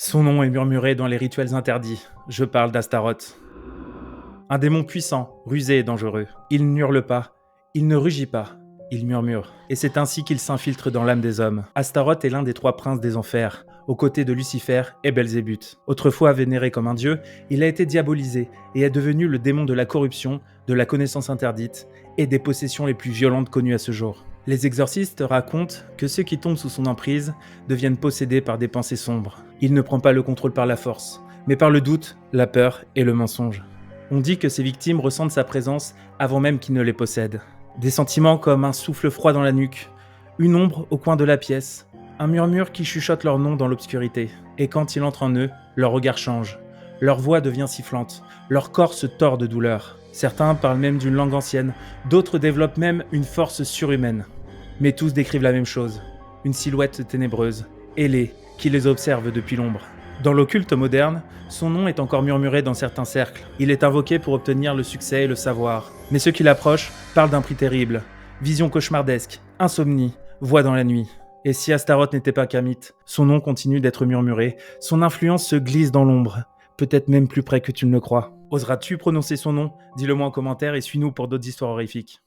Son nom est murmuré dans les rituels interdits. Je parle d'Astaroth. Un démon puissant, rusé et dangereux. Il n'hurle pas, il ne rugit pas, il murmure. Et c'est ainsi qu'il s'infiltre dans l'âme des hommes. Astaroth est l'un des 3 princes des enfers, aux côtés de Lucifer et Belzébuth. Autrefois vénéré comme un dieu, il a été diabolisé et est devenu le démon de la corruption, de la connaissance interdite et des possessions les plus violentes connues à ce jour. Les exorcistes racontent que ceux qui tombent sous son emprise deviennent possédés par des pensées sombres. Il ne prend pas le contrôle par la force, mais par le doute, la peur et le mensonge. On dit que ses victimes ressentent sa présence avant même qu'il ne les possède. Des sentiments comme un souffle froid dans la nuque, une ombre au coin de la pièce, un murmure qui chuchote leur nom dans l'obscurité. Et quand il entre en eux, leur regard change, leur voix devient sifflante, leur corps se tord de douleur. Certains parlent même d'une langue ancienne, d'autres développent même une force surhumaine. Mais tous décrivent la même chose, une silhouette ténébreuse, ailée, qui les observe depuis l'ombre. Dans l'occulte moderne, son nom est encore murmuré dans certains cercles. Il est invoqué pour obtenir le succès et le savoir. Mais ceux qui l'approchent parlent d'un prix terrible. Vision cauchemardesque, insomnie, voix dans la nuit. Et si Astaroth n'était pas qu'un mythe, son nom continue d'être murmuré, son influence se glisse dans l'ombre, peut-être même plus près que tu ne le crois. Oseras-tu prononcer son nom ? Dis-le moi en commentaire et suis-nous pour d'autres histoires horrifiques.